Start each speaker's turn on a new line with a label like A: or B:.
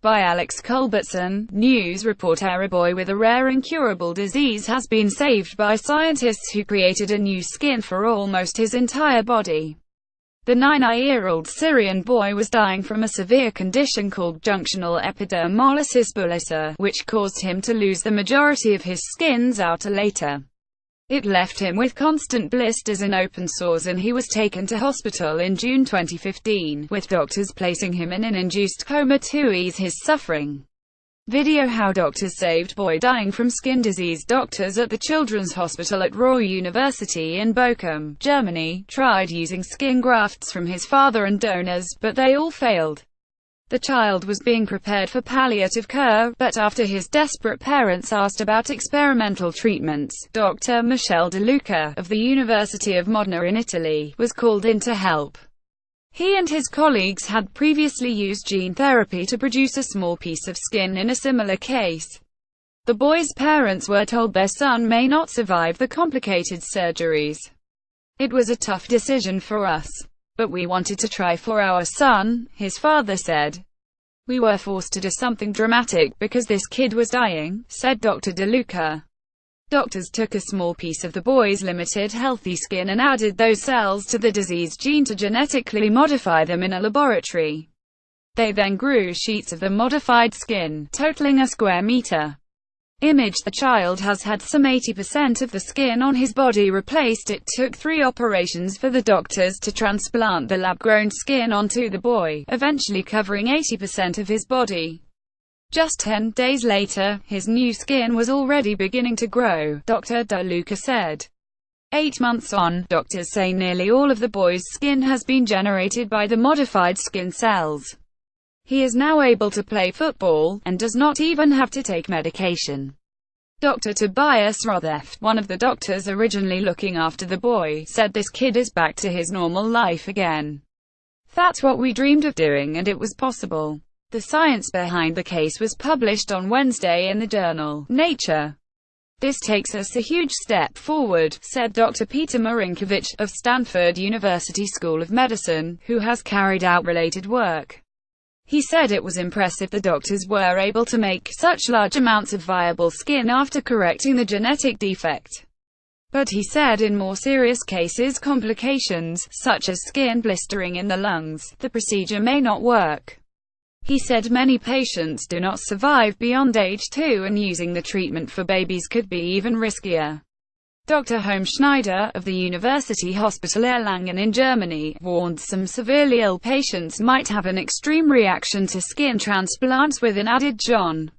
A: By Alix Culbertson, news reporter. A boy with a rare incurable disease has been saved by scientists who created a new skin for almost his entire body. The 9-year-old Syrian boy was dying from a severe condition called junctional epidermolysis bullosa, which caused him to lose the majority of his skin's outer layer. It left him with constant blisters and open sores, and he was taken to hospital in June 2015, with doctors placing him in an induced coma to ease his suffering. Video how doctors saved boy dying from skin disease. Doctors at the Children's Hospital at Ruhr University in Bochum, Germany, tried using skin grafts from his father and donors, but they all failed. The child was being prepared for palliative care, but after his desperate parents asked about experimental treatments, Dr. Michele De Luca, of the University of Modena in Italy, was called in to help. He and his colleagues had previously used gene therapy to produce a small piece of skin in a similar case. The boy's parents were told their son may not survive the complicated surgeries. "It was a tough decision for us. But we wanted to try for our son," his father said. "We were forced to do something dramatic because this kid was dying," said Dr. De Luca. Doctors took a small piece of the boy's limited healthy skin and added those cells to the disease gene to genetically modify them in a laboratory. They then grew sheets of the modified skin, totaling a square meter. Image. The child has had some 80% of the skin on his body replaced. It took 3 operations for the doctors to transplant the lab-grown skin onto the boy, eventually covering 80% of his body. Just 10 days later, his new skin was already beginning to grow, Dr. De Luca said. 8 months on, doctors say nearly all of the boy's skin has been generated by the modified skin cells. He is now able to play football, and does not even have to take medication. Dr. Tobias Rothef, one of the doctors originally looking after the boy, said this kid is back to his normal life again. "That's what we dreamed of doing, and it was possible." The science behind the case was published on Wednesday in the journal Nature. "This takes us a huge step forward," said Dr. Peter Marinkovich, of Stanford University School of Medicine, who has carried out related work. He said it was impressive the doctors were able to make such large amounts of viable skin after correcting the genetic defect. But he said in more serious cases, complications, such as skin blistering in the lungs, the procedure may not work. He said many patients do not survive beyond age 2, and using the treatment for babies could be even riskier. Dr. Schneider, of the University Hospital Erlangen in Germany, warned some severely ill patients might have an extreme reaction to skin transplants with an added John.